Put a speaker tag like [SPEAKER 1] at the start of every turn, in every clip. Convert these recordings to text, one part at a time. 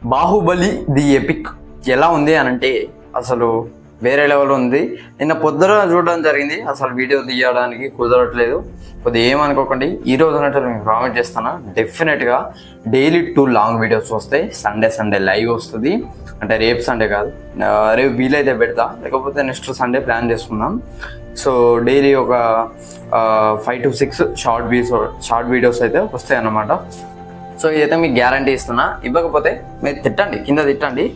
[SPEAKER 1] Baahubali the epic ఎలా ఉంది అని అంటే అసలు వేరే లెవెల్ ఉంది. నిన్న పొద్దున చూడడం జరిగింది, అసలు వీడియో తీయడానికి కుదరట్లేదు. కొద్దిగా ఏమనుకోకండి, ఈ రోజు మీకు ప్రామిస్ చేస్తాను, డెఫినెట్గా డైలీ 2 లాంగ్ వీడియోస్ వస్తాయి. సండే లైవ్ వస్తుంది, అంటే రేపు సండే కాదు, రేపు వీలైతే పెడతా, లేకపోతే నెక్స్ట్ సండే ప్లాన్ చేసుకుందాం. సో డైలీ ఒక 5 to 6 షార్ట్ వీడియోస్ అయితే వస్తాయి అన్నమాట. సో ఇదైతే మీకు గ్యారంటీ ఇస్తున్నా. ఇవ్వకపోతే మీరు తిట్టండి, కింద తిట్టండి.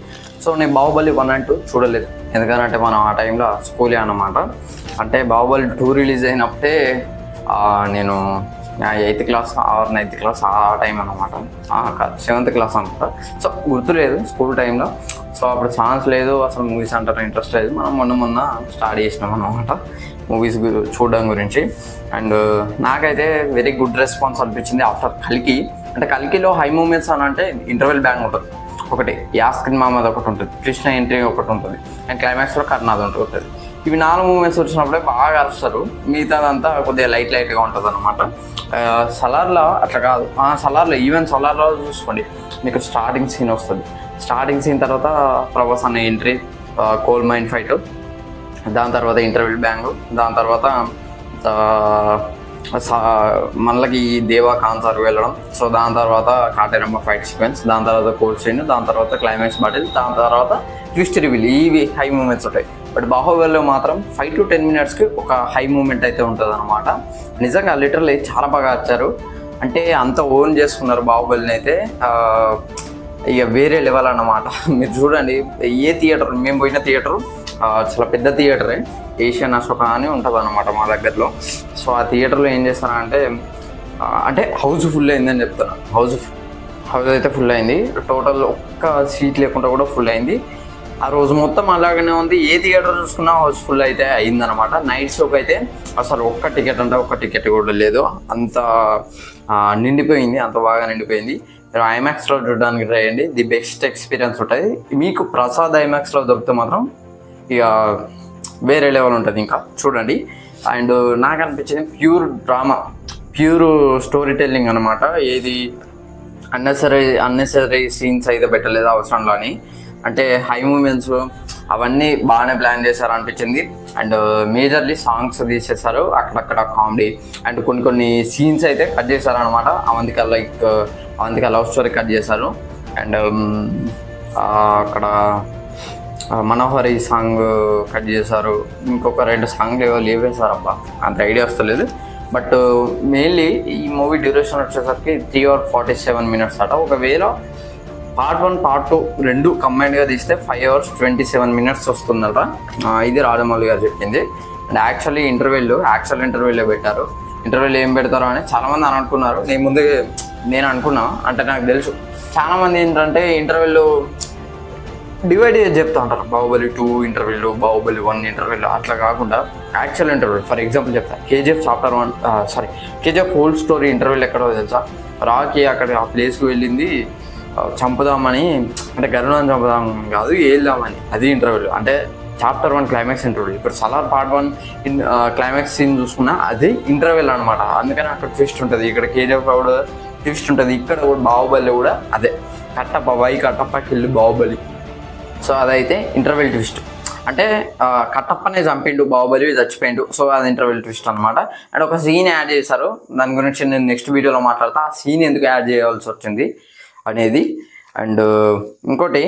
[SPEAKER 1] సో నేను బాహుబలి 1 and 2 చూడలేదు, ఎందుకంటే మనం ఆ టైంలో స్కూలే అన్నమాట. అంటే బాహుబలి 2 రిలీజ్ అయినప్పుడే నేను 8th class or 9th class ఆ టైం అనమాట, కాదు 7th క్లాస్ అనమాట. సో గుర్తులేదు స్కూల్ టైంలో. సో అప్పుడు ఛాన్స్ లేదు, అసలు మూవీస్ అంటారు ఇంట్రెస్ట్ లేదు. మనం మొన్న స్టార్ట్ చేసినాం అన్నమాట మూవీస్ చూడడం గురించి. అండ్ నాకైతే వెరీ గుడ్ రెస్పాన్స్ అనిపించింది ఆఫ్టర్ కల్కి. అంటే కల్కిలో హై మూమెంట్స్ అని అంటే ఇంటర్వెల్ బ్యాంగ్ ఉంటుంది ఒకటి, యాస్కిన్ మహమ్మద్ ఒకటి ఉంటుంది, కృష్ణ ఎంట్రీ ఒకటి ఉంటుంది, అండ్ క్లైమాక్స్లో కర్నాథ్ ఉంటుంది. ఇవి 4 మూమెంట్స్ వచ్చినప్పుడే బాగా అరుస్తారు, మిగతాదంతా కొద్దిగా లైట్గా ఉంటుంది అనమాట. సలార్లో అట్లా కాదు. సలార్లో ఈవెన్ సలార్లో చూసుకోండి, మీకు స్టార్టింగ్ సీన్ వస్తుంది. స్టార్టింగ్ సీన్ తర్వాత ప్రభాస్ అనే ఎంట్రీ, కోల్ మైన్ ఫైట్, దాని తర్వాత ఇంటర్వెల్ బ్యాంగ్, దాని తర్వాత మళ్ళీ దేవా కాన్సార్ వెళ్ళడం, సో దాని తర్వాత కాటేరమ్మ ఫైట్ సీక్వెన్స్, దాని తర్వాత కోల్డ్ సీన్, దాని తర్వాత క్లైమాక్స్ బాటిల్, దాని తర్వాత ట్విస్ట్ రివీల్. ఇవి హై మూమెంట్స్ ఉంటాయి. బట్ బాహుబలిలో మాత్రం 5 to 10 minutesకి ఒక హై మూమెంట్ అయితే ఉంటుంది అనమాట. నిజంగా లిటరల్లీ చాలా బాగా వచ్చారు. అంటే అంత ఓన్ చేసుకున్నారు బాహుబలిని అయితే, ఇక వేరే లెవెల్ అన్నమాట. మీరు చూడండి, ఏ థియేటర్, మేము పోయిన థియేటర్ చాలా పెద్ద థియేటరే, ఏషియన్ అశోక అని ఉంటుంది అనమాట మా దగ్గరలో. సో ఆ థియేటర్లో ఏం చేస్తారంటే, అంటే హౌస్ ఫుల్ అయిందని చెప్తాను. హౌస్ అయితే ఫుల్ అయింది, టోటల్ ఒక్క సీట్ లేకుండా కూడా ఫుల్ అయింది. ఆ రోజు మొత్తం అలాగనే ఉంది, ఏ థియేటర్ చూసుకున్నా హౌస్ ఫుల్ అయితే అయిందనమాట. నైట్ షోకి అయితే అసలు ఒక్క టికెట్ కూడా లేదు, అంత నిండిపోయింది, అంత బాగా నిండిపోయింది. మీరు ఐమాక్స్లో చూడడానికి ట్రై చేయండి, ది బెస్ట్ ఎక్స్పీరియన్స్ ఉంటుంది. మీకు ప్రసాద్ ఐమాక్స్లో దొరికితే మాత్రం ఇక వేరే లెవెల్ ఉంటుంది, ఇంకా చూడండి. అండ్ నాకు అనిపించింది pure drama, pure story telling అనమాట. ఏది అన్నెసరీ సీన్స్ అయితే పెట్టలేదు అవసరంలో అని. అంటే హై మూమెంట్స్ అవన్నీ బాగానే ప్లాన్ చేశారు అనిపించింది. అండ్ మేజర్లీ సాంగ్స్ తీసేశారు, అక్కడక్కడ కామెడీ అండ్ కొన్ని సీన్స్ అయితే కట్ చేశారు అనమాట. అవంతిక లవ్ స్టోరీ కట్ చేశారు. అండ్ అక్కడ మనోహరి సాంగ్ కట్ చేశారు, ఇంకొక 2 సాంగ్లు లేవేశారు, అబ్బా అంత ఐడియా వస్తలేదు. బట్ మెయిన్లీ ఈ మూవీ డ్యూరేషన్ వచ్చేసరికి 3 or 47 minutes అట. ఒకవేళ పార్ట్ 1 పార్ట్ 2 2 కంబైన్డ్గా తీస్తే 5 hours 27 minutes వస్తుందట. ఇది రాజమౌళి గారు చెప్పింది. అండ్ యాక్చువల్లీ ఇంటర్వెల్లో పెట్టారు. ఇంటర్వెల్ ఏం పెడతారో అని చాలామంది అని అనుకున్నారు. నేను అనుకున్నా, అంటే నాకు తెలుసు చాలామంది ఏంటంటే ఇంటర్వెల్లో డివైడ్ చేసి చెప్తా ఉంటారు, బాహుబలి 2 ఇంటర్వెల్, బాహుబలి 1 ఇంటర్వెల్. అట్లా కాకుండా యాక్చువల్ ఇంటర్వెల్. ఫర్ ఎగ్జాంపుల్ చెప్తా, కేజీఎఫ్ హోల్ స్టోరీ ఇంటర్వెల్ ఎక్కడో తెలుసా? రాకి అక్కడ ఆ ప్లేస్కి వెళ్ళింది చంపుదామని, అంటే గరుణాన్ని చంపుదాం కాదు, వెళ్దామని, అది ఇంటర్వెల్. అంటే Chapter 1 క్లైమాక్స్ ఇంటర్వెల్. ఇప్పుడు సలార్ పార్ట్ 1 క్లైమాక్స్ సీన్ చూసుకున్నా అది ఇంటర్వెల్ అనమాట. అందుకని అక్కడ ట్విస్ట్ ఉంటుంది, ఇక్కడ కేజీఎఫ్ కూడా ట్విస్ట్ ఉంటుంది, ఇక్కడ కూడా బాహుబలి కూడా అదే, కట్టప్పకి వెళ్ళి బాహుబలి. సో అదైతే ఇంటర్వెల్ ట్విస్ట్. అంటే కట్టప్పనే చంపిండు, బాహుబలి చచ్చిపోయిండు, సో అది ఇంటర్వెల్ ట్విస్ట్ అనమాట. అండ్ ఒక సీన్ యాడ్ చేశారు, దాని గురించి నేను నెక్స్ట్ వీడియోలో మాట్లాడతా, ఆ సీన్ ఎందుకు యాడ్ చేయాల్సి వచ్చింది అనేది. అండ్ ఇంకోటి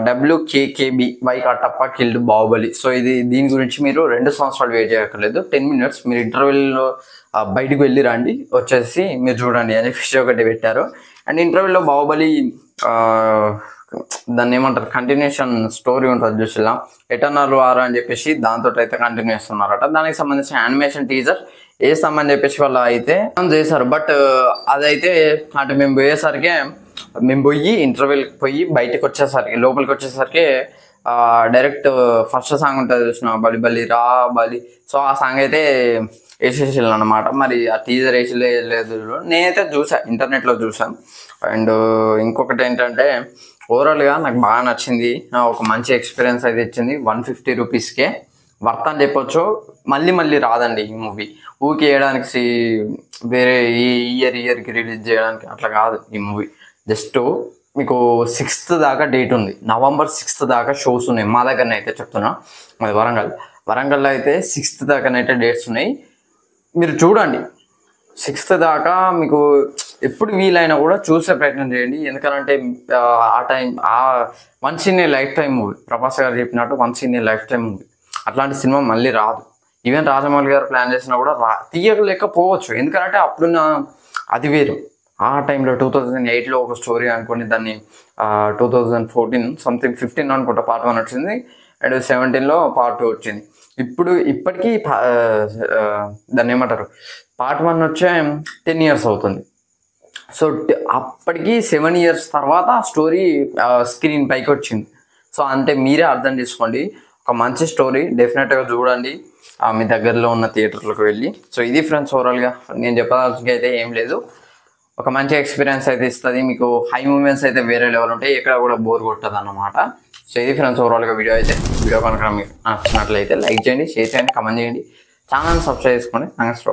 [SPEAKER 1] WKKB why Kattappa killed Baahubali. So దీని గురించి మీరు 2 సంవత్సరాలు వెయిట్ చేయక్కర్లేదు, 10 minutes మీరు ఇంటర్వెల్లో బయటకు వెళ్ళి రండి, వచ్చేసి మీరు చూడండి అని ఫిష్ ఒకటి పెట్టారు. అండ్ ఇంటర్వెల్లో బాహుబలి దాన్ని ఏమంటారు, కంటిన్యూషన్ స్టోరీ ఉంటుంది చూసిలా, ఎటర్నల్ వార్ అని చెప్పేసి దాంతో అయితే కంటిన్యూ చేస్తున్నారట. దానికి సంబంధించిన యానిమేషన్ టీజర్ వేస్తామని చెప్పేసి వాళ్ళు అయితే చేశారు. బట్ అదైతే అంటే మేము పోయి ఇంటర్వెల్కి పోయి లోపలికి వచ్చేసరికి డైరెక్ట్ ఫస్ట్ సాంగ్ ఉంటుంది చూసిన, బలి బలి రా బలి. సో ఆ సాంగ్ అయితే వేసేసాను అనమాట. మరి ఆ టీజర్ వేసలేదు, నేనైతే ఇంటర్నెట్లో చూసాను. అండ్ ఇంకొకటి ఏంటంటే, ఓవరాల్గా నాకు బాగా నచ్చింది, ఒక మంచి ఎక్స్పీరియన్స్ అయితే ఇచ్చింది. 150 రూపీస్కే వర్త్ అని చెప్పొచ్చు. మళ్ళీ రాదండి ఈ మూవీ, ఊకి వేయడానికి, వేరే ఇయర్కి రిలీజ్ చేయడానికి అట్లా కాదు ఈ మూవీ. జస్ట్ మీకు 6th దాకా డేట్ ఉంది. November 6th దాకా షోస్ ఉన్నాయి మా దగ్గరనే అయితే చెప్తున్నా. అది వరంగల్లో అయితే 6th దాకానైతే డేట్స్ ఉన్నాయి. మీరు చూడండి 6th దాకా మీకు ఎప్పుడు వీలైనా కూడా చూసే ప్రయత్నం చేయండి. ఎందుకంటే ఆ time once in a life time movie. Prabhas గారు చెప్పినట్టు once in a life time movie. అట్లాంటి సినిమా మళ్ళీ రాదు. ఈవెన్ రాజమౌళి గారు ప్లాన్ చేసినా కూడా తీయలేకపోవచ్చు. ఎందుకంటే అప్పుడున్న అది వేరు. ఆ టైంలో 2008లో ఒక స్టోరీ అనుకోండి, దాన్ని 2014 సంథింగ్ 15 అనుకుంటా పార్ట్ 1 వచ్చింది, అండ్ 17లో పార్ట్ 2 వచ్చింది. ఇప్పటికీ దాన్ని ఏమంటారు, పార్ట్ 1 వచ్చే 10 years అవుతుంది. సో అప్పటికి 7 years తర్వాత ఆ స్టోరీ స్క్రీన్ పైకి వచ్చింది. సో అంటే మీరే అర్థం చేసుకోండి. ఒక మంచి స్టోరీ డెఫినెట్గా చూడండి మీ దగ్గరలో ఉన్న థియేటర్లకు వెళ్ళి. సో ఇది ఫ్రెండ్స్ ఓవరాల్గా నేను చెప్పాల్సింది అయితే ఏం లేదు. ఒక మంచి ఎక్స్పీరియన్స్ అయితే ఇస్తుంది మీకు. హై మూమెంట్స్ అయితే వేరే లెవెల్ ఉంటాయి, ఎక్కడ కూడా బోర్ కొట్టదు అన్నమాట. సో ఇది ఫ్రెండ్స్ ఓవరాల్గా వీడియో కనుక మీకు నచ్చినట్లయితే లైక్ చేయండి, షేర్ చేయండి, కామెంట్ చేయండి, ఛానల్ సబ్స్క్రైబ్ చేసుకోండి. థ్యాంక్స్.